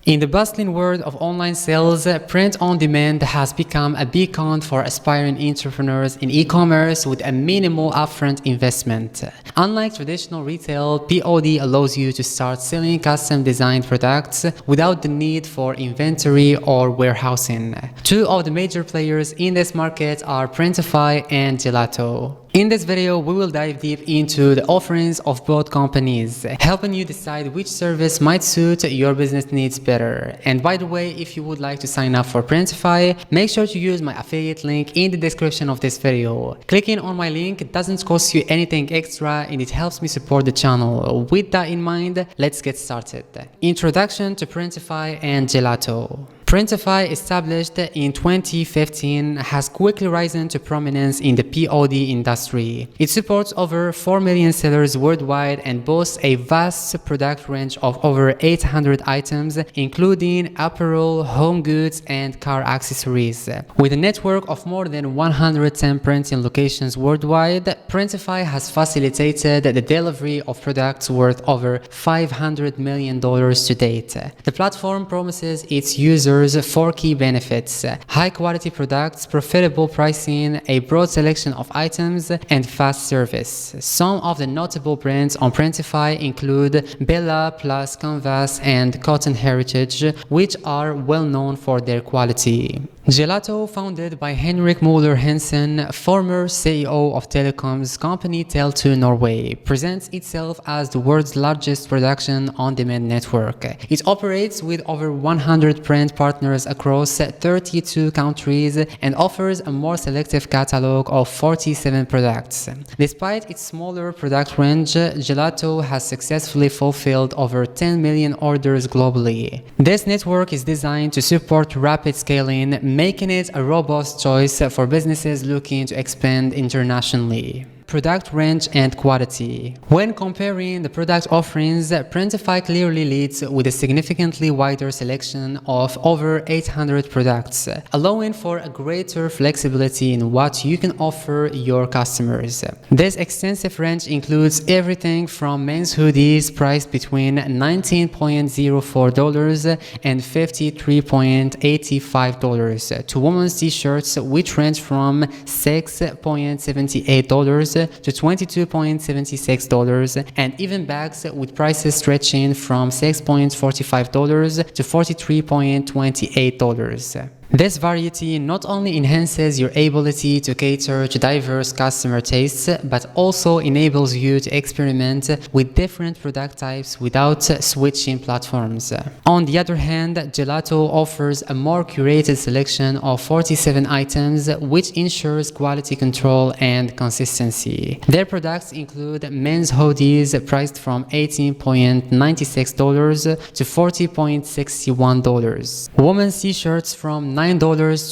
In the bustling world of online sales, print on demand has become a beacon for aspiring entrepreneurs in e-commerce with a minimal upfront investment. Unlike traditional retail, POD allows you to start selling custom designed products without the need for inventory or warehousing. Two of the major players in this market are Printify and Gelato. In this video, we will dive deep into the offerings of both companies, helping you decide which service might suit your business needs better. And by the way, if you would like to sign up for Printify, make sure to use my affiliate link in the description of this video. Clicking on my link doesn't cost you anything extra and it helps me support the channel. With that in mind, let's get started. Introduction to Printify and Gelato. Printify, established in 2015, has quickly risen to prominence in the POD industry. It supports over 4 million sellers worldwide and boasts a vast product range of over 800 items, including apparel, home goods, and car accessories. With a network of more than 110 printing locations worldwide, Printify has facilitated the delivery of products worth over $500 million to date. The platform promises its users four key benefits: high quality products, profitable pricing, a broad selection of items, and fast service. Some of the notable brands on Printify include Bella, Plus, Canvas, and Cotton Heritage, which are well known for their quality. Gelato, founded by Henrik Muller Hansen, former CEO of telecoms company Tele2 Norway, presents itself as the world's largest production on-demand network. It operates with over 100 brand partners across 32 countries and offers a more selective catalog of 47 products. Despite its smaller product range, Gelato has successfully fulfilled over 10 million orders globally. This network is designed to support rapid scaling, making it a robust choice for businesses looking to expand internationally. Product range and quality. When comparing the product offerings, Printify clearly leads with a significantly wider selection of over 800 products, allowing for a greater flexibility in what you can offer your customers. This extensive range includes everything from men's hoodies priced between $19.04 and $53.85 to women's t-shirts which range from $6.78 to $22.76, and even bags with prices stretching from $6.45 to $43.28. This variety not only enhances your ability to cater to diverse customer tastes, but also enables you to experiment with different product types without switching platforms. On the other hand, Gelato offers a more curated selection of 47 items, which ensures quality control and consistency. Their products include men's hoodies priced from $18.96 to $40.61, women's t-shirts from $9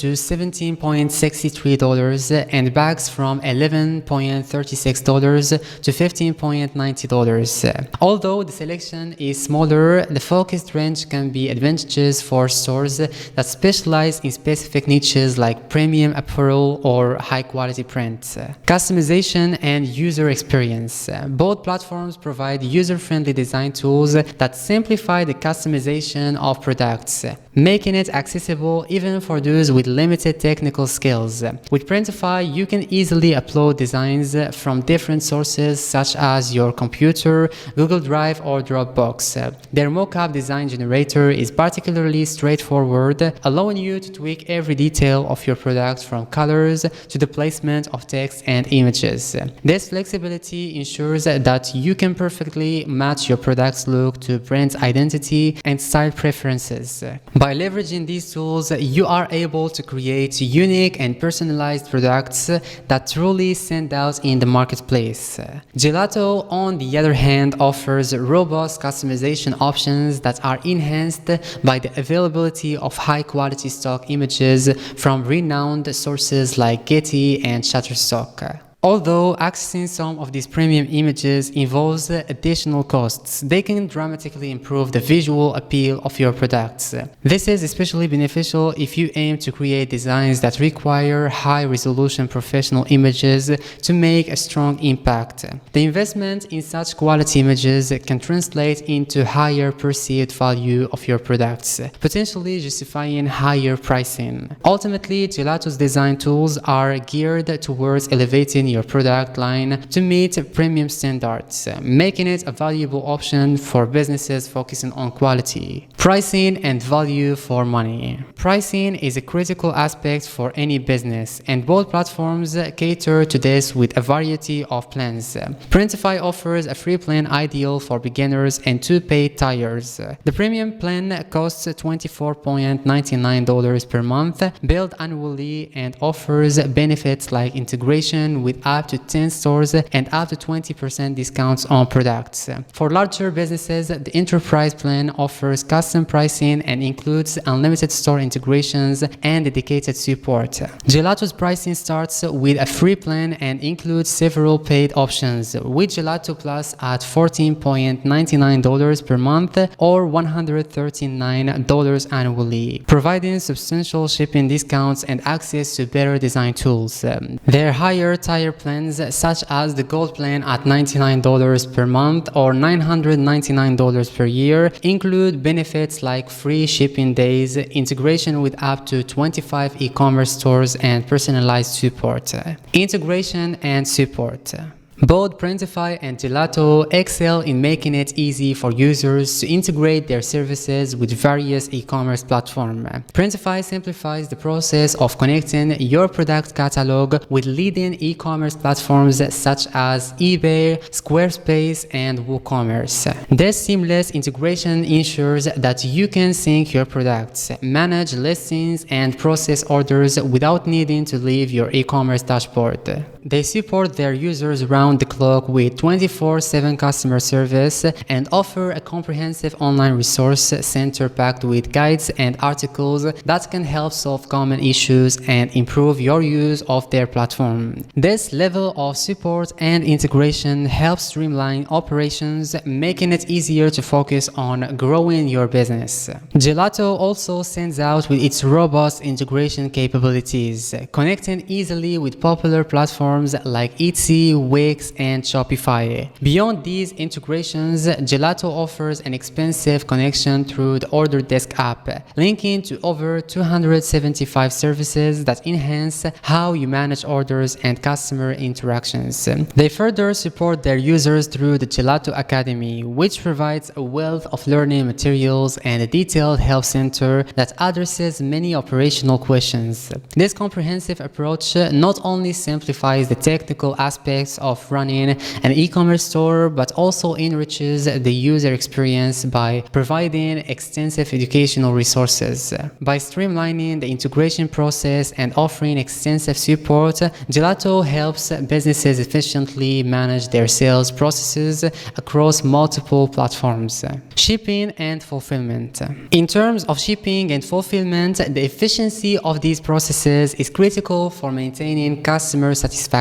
to $17.63, and bags from $11.36 to $15.90. Although the selection is smaller, the focused range can be advantageous for stores that specialize in specific niches like premium apparel or high-quality print. Customization and user experience. Both platforms provide user-friendly design tools that simplify the customization of products, making it accessible even for those with limited technical skills. With Printify, you can easily upload designs from different sources such as your computer, Google Drive, or Dropbox. Their mockup design generator is particularly straightforward, allowing you to tweak every detail of your product from colors to the placement of text and images. This flexibility ensures that you can perfectly match your product's look to brand identity and style preferences. By leveraging these tools, you are able to create unique and personalized products that truly stand out in the marketplace. Gelato, on the other hand, offers robust customization options that are enhanced by the availability of high-quality stock images from renowned sources like Getty and Shutterstock. Although accessing some of these premium images involves additional costs, they can dramatically improve the visual appeal of your products. This is especially beneficial if you aim to create designs that require high-resolution professional images to make a strong impact. The investment in such quality images can translate into higher perceived value of your products, potentially justifying higher pricing. Ultimately, Gelato's design tools are geared towards elevating your product line to meet premium standards, making it a valuable option for businesses focusing on quality, pricing, and value for money. Pricing is a critical aspect for any business, and both platforms cater to this with a variety of plans. Printify offers a free plan ideal for beginners and 2 paid tiers. The premium plan costs $24.99 per month, billed annually, and offers benefits like integration with up to 10 stores and up to 20% discounts on products. For larger businesses, the enterprise plan offers custom pricing and includes unlimited store integrations and dedicated support. Gelato's pricing starts with a free plan and includes several paid options, with Gelato Plus at $14.99 per month or $139 annually, providing substantial shipping discounts and access to better design tools. Their higher tier plans, such as the Gold plan at $99 per month or $999 per year, include benefits like free shipping days, integration with up to 25 e-commerce stores, and personalized support. Integration and support. Both Printify and Gelato excel in making it easy for users to integrate their services with various e-commerce platforms. Printify simplifies the process of connecting your product catalog with leading e-commerce platforms such as eBay, Squarespace, and WooCommerce. This seamless integration ensures that you can sync your products, manage listings, and process orders without needing to leave your e-commerce dashboard. They support their users around the clock with 24/7 customer service and offer a comprehensive online resource center packed with guides and articles that can help solve common issues and improve your use of their platform. This level of support and integration helps streamline operations, making it easier to focus on growing your business. Gelato also stands out with its robust integration capabilities, connecting easily with popular platforms like Etsy, Wix, and Shopify. Beyond these integrations, Gelato offers an expansive connection through the Order Desk app, linking to over 275 services that enhance how you manage orders and customer interactions. They further support their users through the Gelato Academy, which provides a wealth of learning materials and a detailed help center that addresses many operational questions. This comprehensive approach not only simplifies the technical aspects of running an e-commerce store, but also enriches the user experience by providing extensive educational resources. By streamlining the integration process and offering extensive support, Gelato helps businesses efficiently manage their sales processes across multiple platforms. Shipping and fulfillment. In terms of shipping and fulfillment, the efficiency of these processes is critical for maintaining customer satisfaction.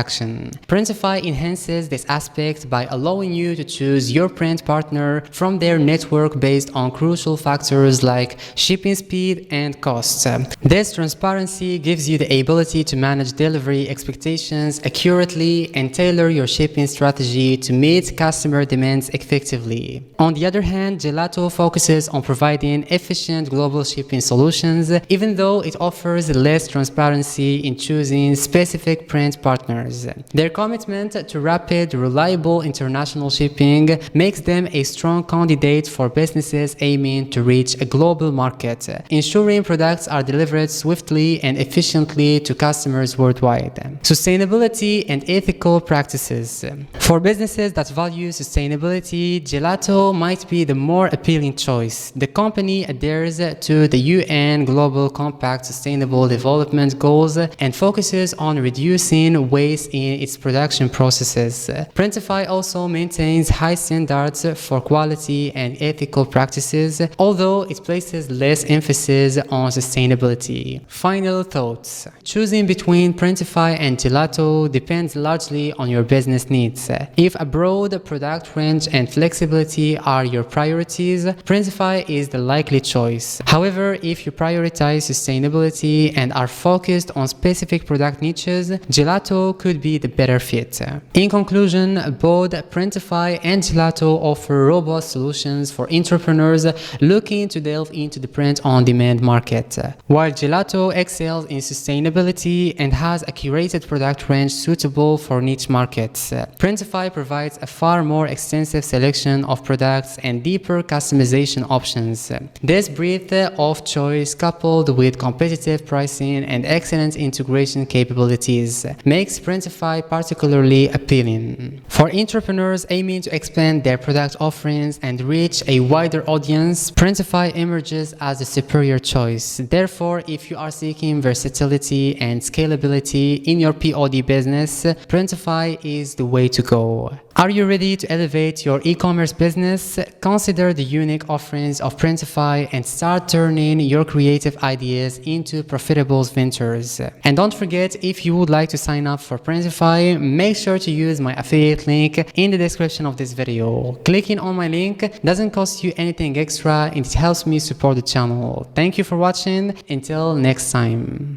Printify enhances this aspect by allowing you to choose your print partner from their network based on crucial factors like shipping speed and cost. This transparency gives you the ability to manage delivery expectations accurately and tailor your shipping strategy to meet customer demands effectively. On the other hand, Gelato focuses on providing efficient global shipping solutions, even though it offers less transparency in choosing specific print partners. Their commitment to rapid, reliable international shipping makes them a strong candidate for businesses aiming to reach a global market, ensuring products are delivered swiftly and efficiently to customers worldwide. Sustainability and ethical practices. For businesses that value sustainability, Gelato might be the more appealing choice. The company adheres to the UN Global Compact Sustainable Development Goals and focuses on reducing waste in its production processes. Printify also maintains high standards for quality and ethical practices, although it places less emphasis on sustainability. Final thoughts. Choosing between Printify and and Gelato depends largely on your business needs. If a broad product range and flexibility are your priorities, Printify is the likely choice. However, if you prioritize sustainability and are focused on specific product niches, Gelato could be the better fit. In conclusion, both Printify and Gelato offer robust solutions for entrepreneurs looking to delve into the print-on-demand market. While Gelato excels in sustainability and has a curated product range suitable for niche markets, Printify provides a far more extensive selection of products and deeper customization options. This breadth of choice, coupled with competitive pricing and excellent integration capabilities, makes Printify particularly appealing. For entrepreneurs aiming to expand their product offerings and reach a wider audience, Printify emerges as a superior choice. Therefore, if you are seeking versatility and scalability in your POD business, Printify is the way to go. Are you ready to elevate your e-commerce business? Consider the unique offerings of Printify and start turning your creative ideas into profitable ventures. And don't forget, if you would like to sign up for Printify, make sure to use my affiliate link in the description of this video. Clicking on my link doesn't cost you anything extra and it helps me support the channel. Thank you for watching. Until next time.